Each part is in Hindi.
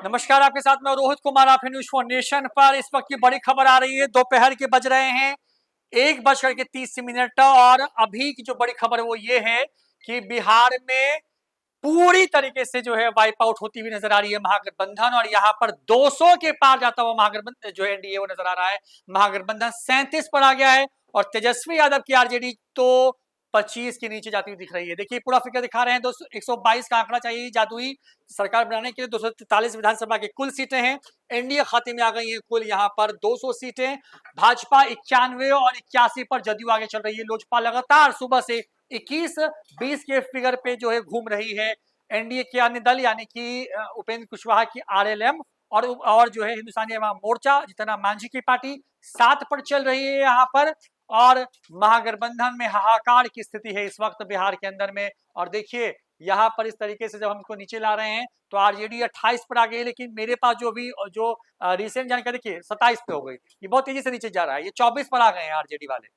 नमस्कार, आपके साथ मैं रोहित कुमार। आप न्यूज फॉर नेशन पर इस वक्त की बड़ी खबर आ रही है। दोपहर के बज रहे हैं 1:30 और अभी की जो बड़ी खबर है वो ये है कि बिहार में पूरी तरीके से जो है वाइप आउट होती हुई नजर आ रही है महागठबंधन, और यहाँ पर 200 के पार जाता हुआ महागठबंधन जो एनडीए वो नजर आ रहा है। महागठबंधन 37 पर आ गया है और तेजस्वी यादव की आरजेडी तो 25 के नीचे जाती हुई दिख रही है। देखिए पूरा फिगर दिखा रहे हैं। 122 का आंकड़ा चाहिए जादुई सरकार बनाने के लिए। 243 विधानसभा की कुल सीटें हैं। एनडीए खाते में आ गई है कुल यहाँ पर 200 सीटें। भाजपा 91 और 81 पर जदयू आगे चल रही है। लोजपा लगातार सुबह से 21-20 के फिगर पे जो है घूम रही है। एनडीए के अन्य दल यानी कि उपेंद्र कुशवाहा की आरएलएम और जो है हिंदुस्तानी अवाम मोर्चा जितना मांझी की पार्टी 7 पर चल रही है यहाँ पर। और महागठबंधन में हाहाकार की स्थिति है इस वक्त बिहार के अंदर में। और देखिए यहाँ पर इस तरीके से जब हम इसको नीचे ला रहे हैं तो आरजेडी 28 पर आ गई, लेकिन मेरे पास जो रिसेंट जानकारी देखिए 27 पे हो गई। ये बहुत तेजी से नीचे जा रहा है। ये 24 पर आ गए हैं आरजेडी वाले।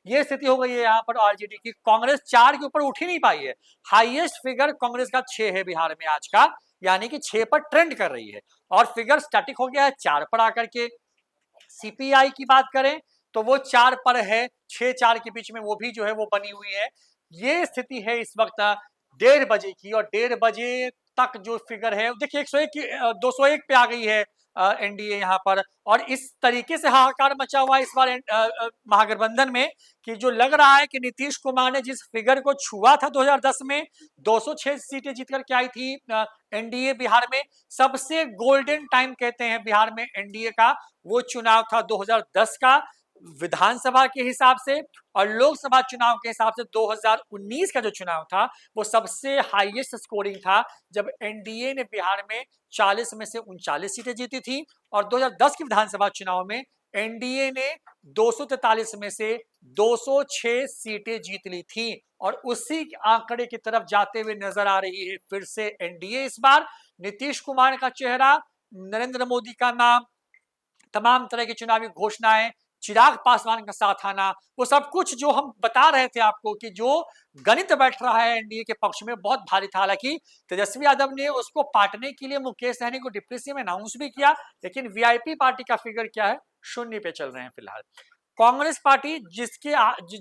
ये स्थिति हो गई है यहाँ पर आरजेडी की। कांग्रेस 4 के ऊपर उठ ही नहीं पाई है। हाईएस्ट फिगर कांग्रेस का 6 है बिहार में आज का, यानी कि 6 पर ट्रेंड कर रही है और फिगर स्टैटिक हो गया है 4 पर आकर के। सीपीआई की बात करें तो वो 4 पर है, 6-4 के बीच में वो भी जो है वो बनी हुई है। ये स्थिति है इस वक्त 1:30 बजे की, और 1:30 बजे तक जो फिगर है देखिए 101 की 201 पे आ गई है एनडीए यहाँ पर। और इस तरीके से हाहाकार मचा हुआ है इस बार महागठबंधन में कि जो लग रहा है कि नीतीश कुमार ने जिस फिगर को छुआ था 2010 में 206 सीटें जीतकर के आई थी एनडीए बिहार में। सबसे गोल्डन टाइम कहते हैं बिहार में एनडीए का वो चुनाव था 2010 का विधानसभा के हिसाब से, और लोकसभा चुनाव के हिसाब से 2019 का जो चुनाव था वो सबसे हाईएस्ट स्कोरिंग था जब एनडीए ने बिहार में 40 में से 39 सीटें जीती थी। और 2010 के विधानसभा चुनाव में एनडीए ने 243 में से 206 सीटें जीत ली थी, और उसी आंकड़े की तरफ जाते हुए नजर आ रही है फिर से एनडीए इस बार। नीतीश कुमार का चेहरा, नरेंद्र मोदी का नाम, तमाम तरह की चुनावी घोषणाएं, चिराग पासवान का साथ आना, वो सब कुछ जो हम बता रहे थे आपको कि जो गणित बैठ रहा है एनडीए के पक्ष में बहुत भारी था। हालांकि तेजस्वी यादव ने उसको पाटने के लिए मुकेश सहनी को डिप्टी सीएम अनाउंस भी किया, लेकिन वीआईपी पार्टी का फिगर क्या है, 0 पे चल रहे हैं फिलहाल। कांग्रेस पार्टी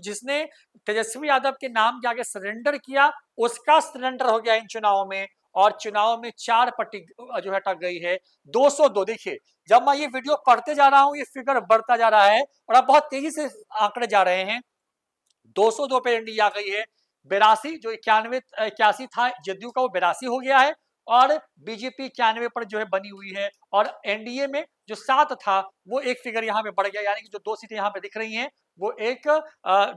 जिसने तेजस्वी यादव के नाम के आगे सरेंडर किया, उसका सरेंडर हो गया इन चुनावों में, और चुनाव में 4 पट्टी जो है अटक गई है। 202 देखिए, जब मैं ये वीडियो पढ़ते जा रहा हूं ये फिगर बढ़ता जा रहा है और अब बहुत तेजी से आंकड़े जा रहे हैं। 202 पे एनडीए आ गई है। 82 जो 81 था जदयू का, वो 82 हो गया है, और बीजेपी 91 पर जो है बनी हुई है। और एनडीए में जो 7 था वो एक फिगर यहाँ पे बढ़ गया, यानी कि जो 2 सीटें यहाँ पे दिख रही हैं वो एक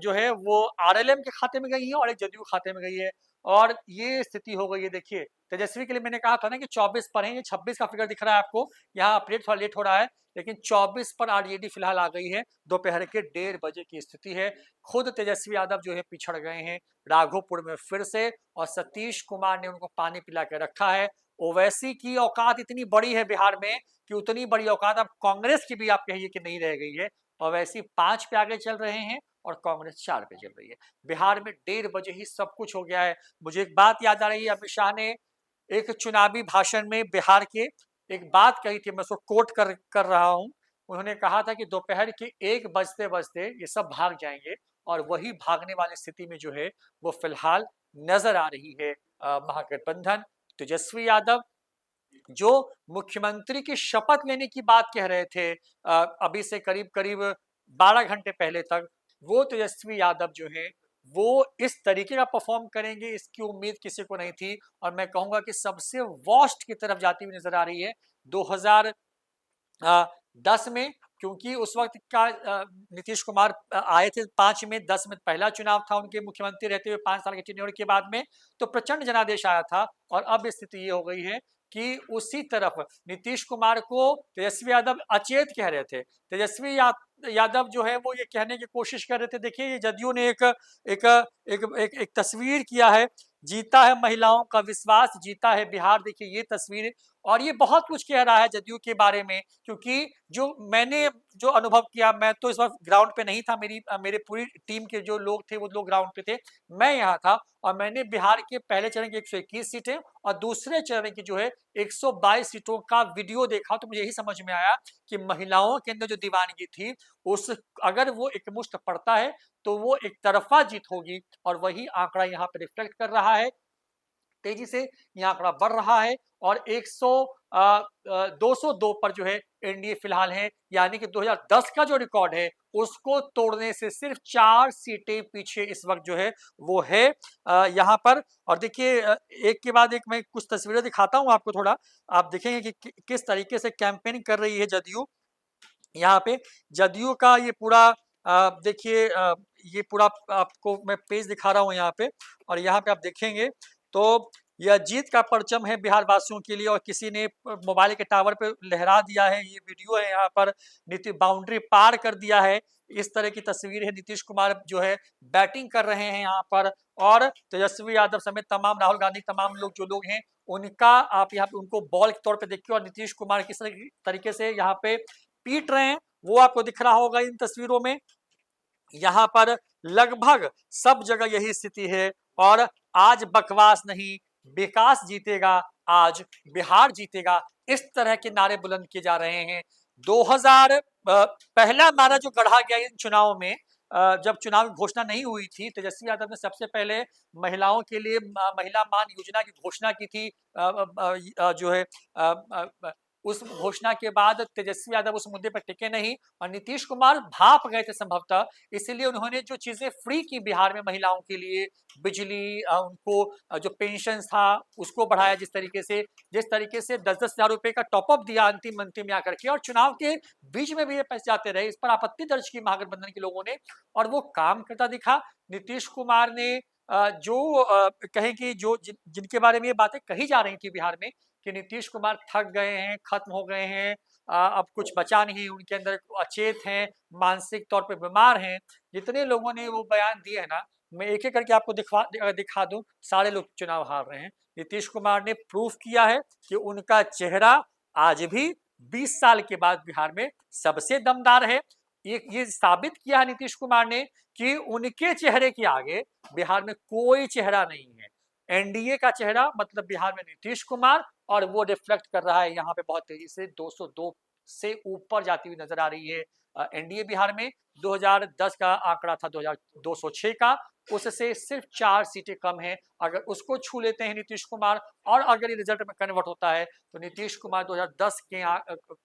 जो है वो आरएलएम के खाते में गई है और एक जदयू खाते में गई है। और ये स्थिति हो गई है। देखिए तेजस्वी के लिए मैंने कहा था ना कि 24 पर है, ये 26 का फिगर दिख रहा है आपको। यहाँ अपडेट थोड़ा लेट हो रहा है, लेकिन 24 पर आरजेडी फिलहाल आ गई है। दोपहर के 1:30 बजे की स्थिति है। खुद तेजस्वी यादव जो है पिछड़ गए हैं राघोपुर में फिर से, और सतीश कुमार ने उनको पानी पिला के रखा है। ओवैसी की औकात इतनी बड़ी है बिहार में कि उतनी बड़ी औकात अब कांग्रेस की भी आप कहिए कि नहीं रह गई है। ओवैसी 5 पे आगे चल रहे हैं और कांग्रेस 4 पे चल रही है। बिहार में 1:30 बजे ही सब कुछ हो गया है। मुझे एक बात याद आ रही है, अमित शाह ने एक चुनावी भाषण में बिहार के एक बात कही थी, मैं उसको कोट कर रहा हूं। उन्होंने कहा था कि दोपहर के 1 बजते बजते ये सब भाग जाएंगे, और वही भागने वाली स्थिति में जो है वो फिलहाल नजर आ रही है महागठबंधन। तेजस्वी यादव जो मुख्यमंत्री की शपथ लेने की बात कह रहे थे अभी से करीब करीब 12 घंटे पहले तक, वो तेजस्वी यादव जो है वो इस तरीके का परफॉर्म करेंगे इसकी उम्मीद किसी को नहीं थी। और मैं कहूंगा कि सबसे वर्स्ट की तरफ जाती हुई नजर आ रही है 2010 में, क्योंकि उस वक्त का नीतीश कुमार आए थे 5 में, 10 में पहला चुनाव था उनके मुख्यमंत्री रहते हुए 5 साल के टेन्योर के बाद में, तो प्रचंड जनादेश आया था। और अब स्थिति ये हो गई है कि उसी तरफ नीतीश कुमार को तेजस्वी यादव अचेत कह रहे थे। तेजस्वी यादव जो है वो ये कहने की कोशिश कर रहे थे। देखिए ये जदयू ने एक एक एक, एक, एक तस्वीर किया है जीता है महिलाओं का विश्वास, जीता है बिहार। देखिए ये तस्वीर, और ये बहुत कुछ कह रहा है जदयू के बारे में, क्योंकि जो मैंने जो अनुभव किया, मैं तो इस वक्त ग्राउंड पे नहीं था, मेरे पूरी टीम के जो लोग थे वो लोग ग्राउंड पे थे, मैं यहाँ था, और मैंने बिहार के पहले चरण की 121 सीटें और दूसरे चरण की जो है 122 सीटों का वीडियो देखा, तो मुझे यही समझ में आया कि महिलाओं के अंदर जो दीवानगी थी, उस अगर वो एकमुश्त पड़ता है तो वो एक तरफा जीत होगी, और वही आंकड़ा यहाँ पे रिफ्लेक्ट कर रहा है। तेजी से यह आंकड़ा बढ़ रहा है, और 202 पर जो है एनडीए फिलहाल है, यानी कि 2010 का जो रिकॉर्ड है उसको तोड़ने से सिर्फ 4 सीटें पीछे इस वक्त जो है वो है यहाँ पर। और देखिए एक के बाद एक मैं कुछ तस्वीरें दिखाता हूँ आपको, थोड़ा आप देखेंगे कि किस तरीके से कैंपेनिंग कर रही है जदयू। यहाँ पे जदयू का ये पूरा देखिए ये पूरा आपको मैं पेज दिखा रहा हूँ यहाँ पे, और यहाँ पे आप देखेंगे तो यह जीत का परचम है बिहार वासियों के लिए, और किसी ने मोबाइल के टावर पे लहरा दिया है, ये वीडियो है यहाँ पर, नीति बाउंड्री पार कर दिया है, इस तरह की तस्वीर है। नीतीश कुमार जो है बैटिंग कर रहे हैं यहाँ पर, और तेजस्वी यादव समेत तमाम, राहुल गांधी, तमाम लोग जो लोग हैं उनका आप यहाँ पे उनको बॉल के तौर पे देखिए, और नीतीश कुमार किस तरीके से यहाँ पे पीट रहे हैं वो आपको दिख रहा होगा इन तस्वीरों में। यहाँ पर लगभग सब जगह यही स्थिति है, और आज बकवास नहीं, विकास जीतेगा, आज बिहार जीतेगा, इस तरह के नारे बुलंद किए जा रहे हैं। 2000 पहला नारा जो गढ़ा गया इन चुनाव में, जब चुनाव की घोषणा नहीं हुई थी, तेजस्वी यादव ने सबसे पहले महिलाओं के लिए महिला मान योजना की घोषणा की थी, जो है उस घोषणा के बाद तेजस्वी यादव उस मुद्दे पर टिके नहीं, और नीतीश कुमार भाप गए थे संभवतः, इसलिए उन्होंने जो चीजें फ्री की बिहार में महिलाओं के लिए, बिजली, उनको जो पेंशन था उसको बढ़ाया, जिस तरीके से 10-10 हजार रुपए का टॉपअप दिया अंतिम में आकर के, और चुनाव के बीच में भी ये पैसे जाते रहे, इस पर आपत्ति दर्ज की महागठबंधन के लोगों ने, और वो काम करता दिखा। नीतीश कुमार ने जो कहें कि जिनके बारे में ये बातें कही जा रही थी बिहार में कि नीतीश कुमार थक गए हैं, खत्म हो गए हैं, अब कुछ बचा नहीं, उनके अंदर अचेत हैं, मानसिक तौर पे बीमार हैं, जितने लोगों ने वो बयान दिए हैं ना, मैं एक एक करके आपको दिखा दूं, सारे लोग चुनाव हार रहे हैं। नीतीश कुमार ने प्रूफ किया है कि उनका चेहरा आज भी 20 साल के बाद बिहार में सबसे दमदार है। ये साबित किया है नीतीश कुमार ने कि उनके चेहरे के आगे बिहार में कोई चेहरा नहीं है। एनडीए का चेहरा मतलब बिहार में नीतीश कुमार, और वो रिफ्लेक्ट कर रहा है यहाँ पे बहुत तेजी से 202 से ऊपर जाती हुई नजर आ रही है एनडीए बिहार में। 2010 का आंकड़ा था 206 का, उससे सिर्फ 4 सीटें कम हैं। अगर उसको छू लेते हैं न्नीतीश कुमार, और अगर ये रिजल्ट में कन्वर्ट होता है तो नीतीश कुमार 2010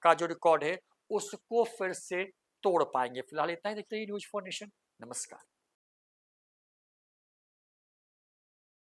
का जो रिकॉर्ड है उसको फिर से तोड़ पाएंगे। फिलहाल इतना ही, देखते हैं न्यूज़4 नेशन। नमस्कार।